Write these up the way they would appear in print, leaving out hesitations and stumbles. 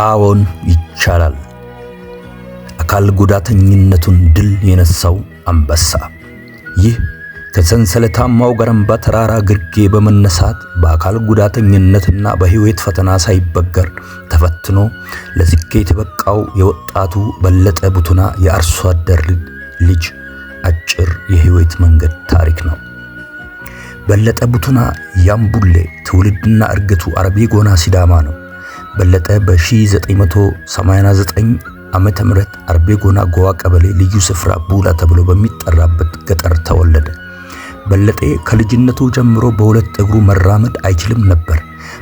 አዎን ይቻላል። አካል ጉዳተኝነቱን ድል የነሳው አንበሳ። ይህ ከሰንሰለታማው ገረምባ ተራራ ግርጌ በመነሳት በአካል ጉዳተኝነትና በህይወት ፈተና ሳይበገር ተፈትኖ ለስኬት የበቃው የወጣቱ በለጠ ቡቱና የአርሶ አደር ልጅ አጭር የህይወት መንገድ ታሪክ ነው። በለጠ ቡቱና ያምቡሌ ትውልድና እርገቱ አርቤ ጎና ሲዳማ ነው። በለጠ በ1989 ዓመተ ምህረት አርቤ ጎና ጎዋ ቀበሌ ልዩ ስፍራ ቡላ ተብሎ በሚጠራበት ገጠር ተወለደ። በለጠ ከልጅነቱ ጀምሮ በሁለት እግሩ መራመድ አይችልም ነበር።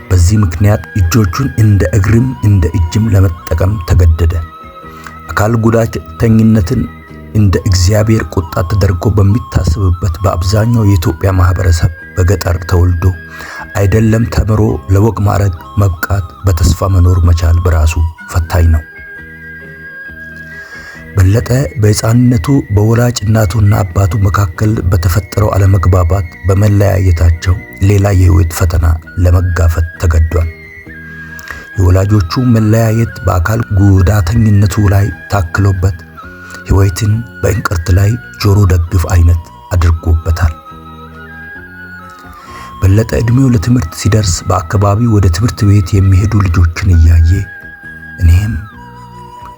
በዚህ ምክንያት እጆቹን እንደ እግርም እንደ እጅም ለመጠቀም ተገደደ። አካል ጉዳተኝነትን እንደ እግዚአብሔር ቁጣ ተደርጎ በሚታሰብበት በአብዛኛው የኢትዮጵያ ማህበረሰብ በገጠር ተወልዶ አይደለም ተምሮ ለወግ ማዕረግ መብቃት በተስፋ መኖር መቻል በራሱ ፈታኝ ነው። በለጠ በሕፃንነቱ በወላጅ እናቱና አባቱ መካከል በተፈጠረው አለመግባባት በመለያየታቸው ሌላ የህይወት ፈተና ለመጋፈጥ ተገዷል። የወላጆቹ መለያየት በአካል ጉዳተኝነቱ ላይ ታክሎበት ህይወትን በእንቅርት ላይ ጆሮ ደግፍ አይነት አድርጎበታል። በለጠ እድሜው ለትምህርት ሲደርስ በአካባቢው ወደ ትምህርት ቤት የሚሄዱ ልጆችን እያየ እኔም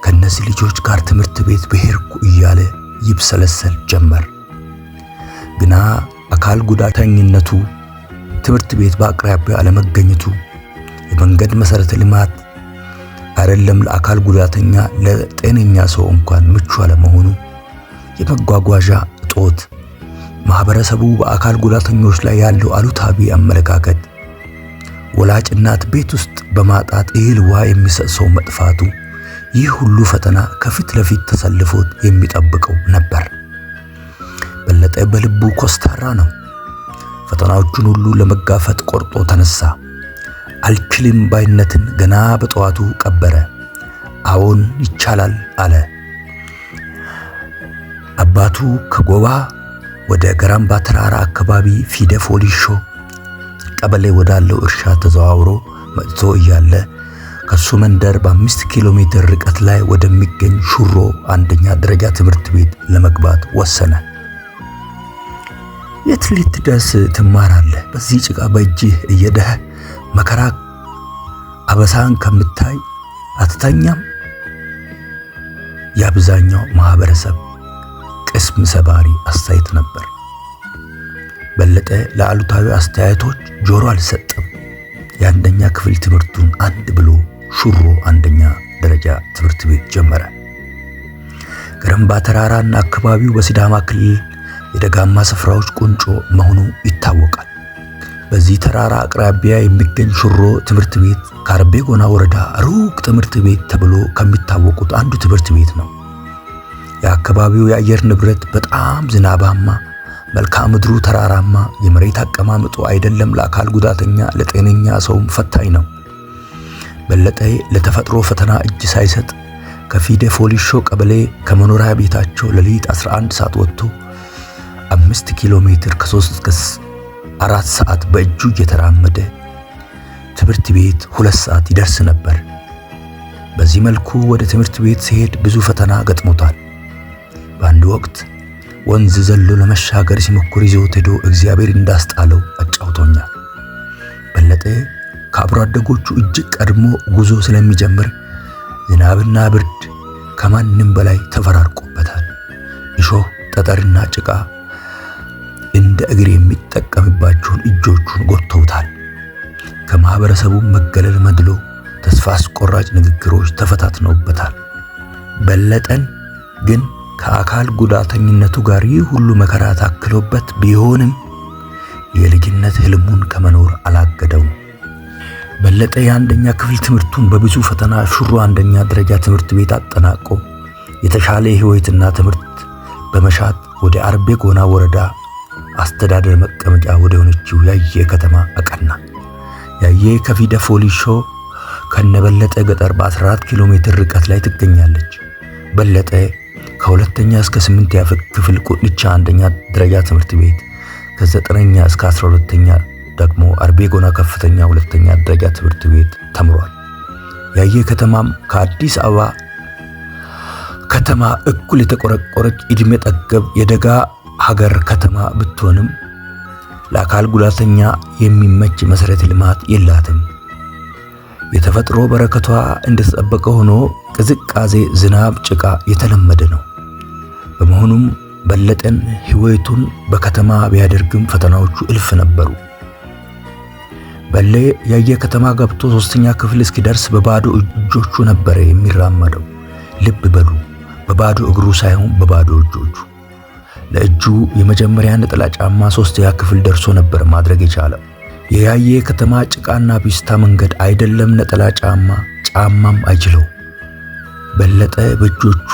ከነዚህ ልጆች ጋር ትምህርት ቤት በሄድኩ እያለ ይብሰለሰል ጀመር። ግና አካል ጉዳተኝነቱ ትምህርት ቤት በአቅራቢያ አለመገኘቱ የመንገድ መሰረተ ልማት አይደለም ለአካል ጉዳተኛ ለጤነኛ ሰው እንኳን ምቹ አለመሆኑ፣ የመጓጓዣ እጦት፣ ማህበረሰቡ በአካል ጉዳተኞች ላይ ያለው አሉታዊ አመለካከት፣ ወላጅ እናት ቤት ውስጥ በማጣት እህል ውሃ የሚሰጥ ሰው መጥፋቱ፣ ይህ ሁሉ ፈተና ከፊት ለፊት ተሰልፎት የሚጠብቀው ነበር። በለጠ በልቡ ኮስታራ ነው። ፈተናዎቹን ሁሉ ለመጋፈጥ ቆርጦ ተነሳ። አልችልም ባይነትን ገና በጠዋቱ ቀበረ። አዎን ይቻላል አለ። አባቱ ከጎባ ወደ ገረምባ ተራራ አካባቢ ፊደ ፎሊሾ ቀበሌ ወዳለው እርሻ ተዘዋውሮ መጥቶ እያለ ከሱ መንደር በ5 ኪሎ ሜትር ርቀት ላይ ወደሚገኝ ሹሮ አንደኛ ደረጃ ትምህርት ቤት ለመግባት ወሰነ። የት ልትደርስ ትማራለህ? በዚህ ጭቃ በእጅህ እየደህ መከራ አበሳን ከምታይ አትተኛም? የአብዛኛው ማህበረሰብ ቅስም ሰባሪ አስተያየት ነበር። በለጠ ለአሉታዊ አስተያየቶች ጆሮ አልሰጠም። የአንደኛ ክፍል ትምህርቱን አንድ ብሎ ሹሮ አንደኛ ደረጃ ትምህርት ቤት ጀመረ። ገረምባ ተራራና አካባቢው በሲዳማ ክልል የደጋማ ስፍራዎች ቁንጮ መሆኑ ይታወቃል። በዚህ ተራራ አቅራቢያ የሚገኝ ሹሮ ትምህርት ቤት ከአርቤ ጎና ወረዳ ሩቅ ትምህርት ቤት ተብሎ ከሚታወቁት አንዱ ትምህርት ቤት ነው። የአካባቢው የአየር ንብረት በጣም ዝናባማ፣ መልክዓ ምድሩ ተራራማ፣ የመሬት አቀማመጡ አይደለም ለአካል ጉዳተኛ ለጤነኛ ሰውም ፈታኝ ነው። በለጠ ለተፈጥሮ ፈተና እጅ ሳይሰጥ ከፊደ ፎሊሾ ቀበሌ ከመኖሪያ ቤታቸው ለሊት 11 ሰዓት ወጥቶ 5 ኪሎ ሜትር ከ3 እስከ 4 ሰዓት በእጁ እየተራመደ ትምህርት ቤት 2 ሰዓት ይደርስ ነበር። በዚህ መልኩ ወደ ትምህርት ቤት ሲሄድ ብዙ ፈተና ገጥሞታል። በአንድ ወቅት ወንዝ ዘሎ ለመሻገር ሲሞክር ይዞት ሄዶ እግዚአብሔር እንዳስጣለው አጫውቶኛል። በለጠ ከአብሮ አደጎቹ እጅግ ቀድሞ ጉዞ ስለሚጀምር ዝናብና ብርድ ከማንም በላይ ተፈራርቆበታል። እሾህ፣ ጠጠርና ጭቃ እንደ እግር የሚጠቀምባቸውን እጆቹን ጎድተውታል። ከማህበረሰቡ መገለል መድሎ ተስፋ አስቆራጭ ንግግሮች ተፈታትነውበታል። በለጠን ግን ከአካል ጉዳተኝነቱ ጋር ይህ ሁሉ መከራ ታክሎበት ቢሆንም የልጅነት ህልሙን ከመኖር አላገደውም። በለጠ የአንደኛ ክፍል ትምህርቱን በብዙ ፈተና ሹሮ አንደኛ ደረጃ ትምህርት ቤት አጠናቆ የተሻለ ህይወትና ትምህርት በመሻት ወደ አርቤ ጎና ወረዳ አስተዳደር መቀመጫ ወደ ሆነችው ያየ ከተማ አቀና። ያየ ከፊደ ፎሊሾ ከነበለጠ ገጠር በ14 ኪሎ ሜትር ርቀት ላይ ትገኛለች። በለጠ ከሁለተኛ እስከ 8ኛ ክፍል ቁጥንቻ አንደኛ ደረጃ ትምህርት ቤት፣ ከ9ኛ እስከ 12ኛ ደግሞ አርቤ ጎና ከፍተኛ ሁለተኛ ደረጃ ትምህርት ቤት ተምሯል። ያየ ከተማም ከአዲስ አበባ ከተማ እኩል የተቆረቆረች እድሜ ጠገብ የደጋ ሀገር ከተማ ብትሆንም ለአካል ጉዳተኛ የሚመች መሰረተ ልማት የላትም። የተፈጥሮ በረከቷ እንደተጠበቀ ሆኖ ቅዝቃዜ፣ ዝናብ፣ ጭቃ የተለመደ ነው። በመሆኑም በለጠን ህይወቱን በከተማ ቢያደርግም ፈተናዎቹ እልፍ ነበሩ። በሌ ያየ ከተማ ገብቶ 3ኛ ክፍል እስኪደርስ በባዶ እጆቹ ነበር የሚራመደው። ልብ በሉ፣ በባዶ እግሩ ሳይሆን በባዶ እጆቹ። ለእጁ የመጀመሪያ ነጠላ ጫማ 3ኛ ክፍል ደርሶ ነበር ማድረግ የቻለው። የያየ ከተማ ጭቃና ፒስታ መንገድ አይደለም ነጠላ ጫማም አይችለው። በለጠ በእጆቹ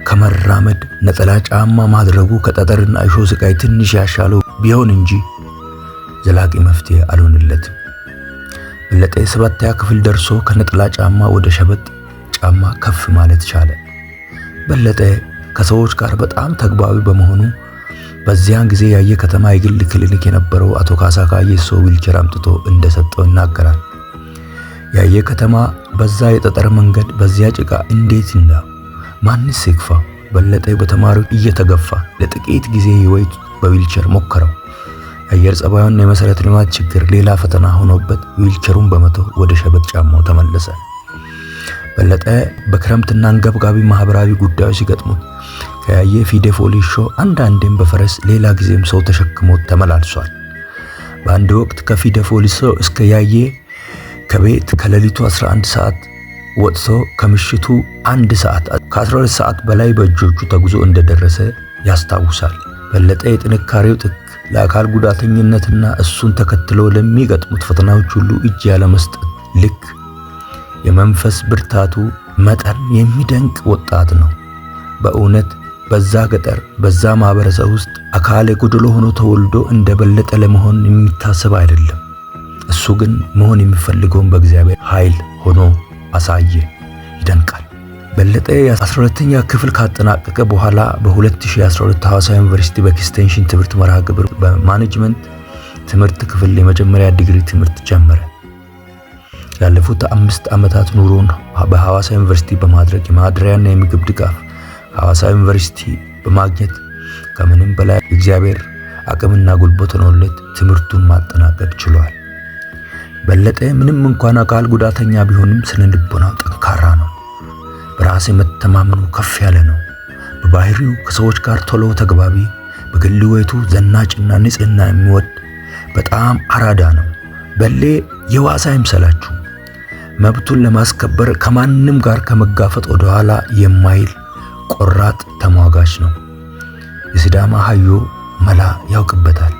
ከመራመድ ነጠላ ጫማ ማድረጉ ከጠጠርና እሾህ ስቃይ ትንሽ ያሻለው ቢሆን እንጂ ዘላቂ መፍትሄ አልሆነለትም። በለጠ 7ኛ ክፍል ደርሶ ከነጠላ ጫማ ወደ ሸበጥ ጫማ ከፍ ማለት ቻለ። በለጠ ከሰዎች ጋር በጣም ተግባቢ በመሆኑ በዚያን ጊዜ ያየ ከተማ የግል ክሊኒክ የነበረው አቶ ካሳ ካየሶ ዊልቸር አምጥቶ እንደሰጠው ይናገራል። ያየ ከተማ በዛ የጠጠር መንገድ በዚያ ጭቃ እንዴት ነው ማንስ ይግፋ? በለጠ በተማሪው እየተገፋ ለጥቂት ጊዜ ህይወት በዊልቸር ሞከረው። የአየር ጸባዩና የመሰረተ ልማት ችግር ሌላ ፈተና ሆኖበት ዊልቸሩን በመተው ወደ ሸበጥ ጫማው ተመለሰ። በለጠ በክረምትና አንገብጋቢ ማህበራዊ ጉዳዮች ሲገጥሙት ከያየ ፊደ ፎሊሾ አንዳንዴም በፈረስ ሌላ ጊዜም ሰው ተሸክሞት ተመላልሷል። በአንድ ወቅት ከፊደ ፎሊሶ እስከ ያየ ከቤት ከሌሊቱ 11 ሰዓት ወጥቶ ከምሽቱ 1 ሰዓት ከ12 ሰዓት በላይ በእጆቹ ተጉዞ እንደደረሰ ያስታውሳል። በለጠ የጥንካሬው ጥግ ለአካል ጉዳተኝነትና እሱን ተከትሎ ለሚገጥሙት ፈተናዎች ሁሉ እጅ ያለ መስጠት ልክ የመንፈስ ብርታቱ መጠን የሚደንቅ ወጣት ነው። በእውነት በዛ ገጠር በዛ ማህበረሰብ ውስጥ አካል ጎደሎ ሆኖ ተወልዶ እንደ በለጠ ለመሆን የሚታሰብ አይደለም። እሱ ግን መሆን የሚፈልገውን በእግዚአብሔር ኃይል ሆኖ አሳየ። ይደንቃል። በለጠ የ12ኛ ክፍል ካጠናቀቀ በኋላ በ2012 ሐዋሳ ዩኒቨርሲቲ በኤክስቴንሽን ትምህርት መርሃ ግብር በማኔጅመንት ትምህርት ክፍል የመጀመሪያ ዲግሪ ትምህርት ጀመረ። ያለፉት 5 ዓመታት ኑሮን በሐዋሳ ዩኒቨርሲቲ በማድረግ የማድሪያና የምግብ ድጋፍ ሐዋሳ ዩኒቨርሲቲ በማግኘት ከምንም በላይ እግዚአብሔር አቅምና ጉልበት ሆኖለት ትምህርቱን ማጠናቀቅ ችሏል። በለጠ ምንም እንኳን አካል ጉዳተኛ ቢሆንም ስነ ልቦናው ጠንካራ ነው። በራስ መተማመኑ ከፍ ያለ ነው። በባህሪው ከሰዎች ጋር ቶሎ ተግባቢ፣ በግል ሕይወቱ ዘናጭና ንጽህና የሚወድ በጣም አራዳ ነው። በሌ የዋዛ አይምሰላችሁ። መብቱን ለማስከበር ከማንም ጋር ከመጋፈጥ ወደ ኋላ የማይል ቆራጥ ተሟጋች ነው። የሲዳማ ሀዮ መላ ያውቅበታል።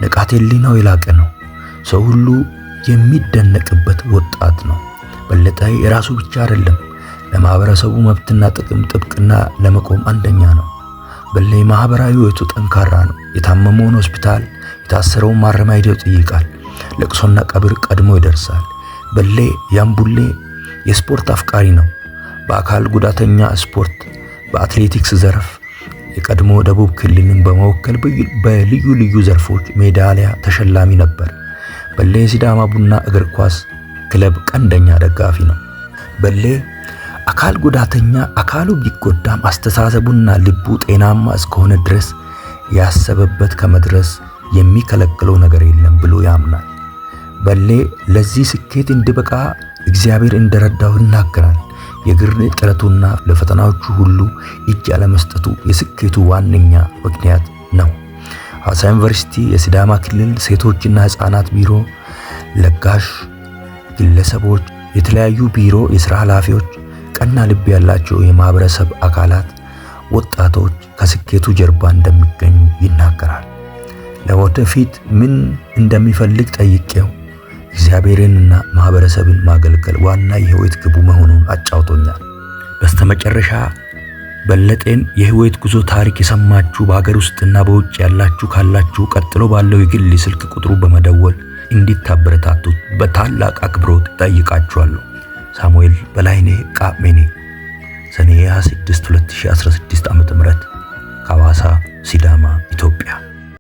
ንቃተ ህሊናው የላቀ ነው። ሰው ሁሉ የሚደነቅበት ወጣት ነው። በለጠ የራሱ ብቻ አይደለም፣ ለማህበረሰቡ መብትና ጥቅም ጥብቅና ለመቆም አንደኛ ነው። በሌ ማህበራዊ ሕይወቱ ጠንካራ ነው። የታመመውን ሆስፒታል፣ የታሰረውን ማረሚያ ሄዶ ይጠይቃል። ለቅሶና ቀብር ቀድሞ ይደርሳል። በሌ ያምቡሌ የስፖርት አፍቃሪ ነው። በአካል ጉዳተኛ ስፖርት በአትሌቲክስ ዘርፍ የቀድሞ ደቡብ ክልልን በመወከል በልዩ ልዩ ዘርፎች ሜዳሊያ ተሸላሚ ነበር። በሌ ሲዳማ ቡና እግር ኳስ ክለብ ቀንደኛ ደጋፊ ነው። በሌ አካል ጉዳተኛ አካሉ ቢጎዳም አስተሳሰቡና ልቡ ጤናማ እስከሆነ ድረስ ያሰበበት ከመድረስ የሚከለክለው ነገር የለም ብሎ ያምናል። በሌ ለዚህ ስኬት እንዲበቃ እግዚአብሔር እንደረዳው ይናገራል። የግር ጥረቱና ለፈተናዎቹ ሁሉ እጅ ያለመስጠቱ የስኬቱ ዋነኛ ምክንያት ነው። ሐዋሳ ዩኒቨርሲቲ የሲዳማ ክልል ሴቶችና ሕፃናት ቢሮ ለጋሽ ግለሰቦች፣ የተለያዩ ቢሮ የሥራ ኃላፊዎች፣ ቀና ልብ ያላቸው የማህበረሰብ አካላት፣ ወጣቶች ከስኬቱ ጀርባ እንደሚገኙ ይናገራል። ለወደፊት ምን እንደሚፈልግ ጠይቄው እግዚአብሔርንና ማህበረሰብን ማገልገል ዋና የህይወት ግቡ መሆኑን አጫውቶኛል። በስተመጨረሻ በለጠን የህይወት ጉዞ ታሪክ የሰማችሁ በሀገር ውስጥና በውጭ ያላችሁ ካላችሁ ቀጥሎ ባለው የግል ስልክ ቁጥሩ በመደወል እንዲታበረታቱት በታላቅ አክብሮት ጠይቃችኋለሁ። ሳሙኤል በላይኔ ቃሜኔ ሰኔ 26 2016 ዓ.ም ከሐዋሳ ሲዳማ ኢትዮጵያ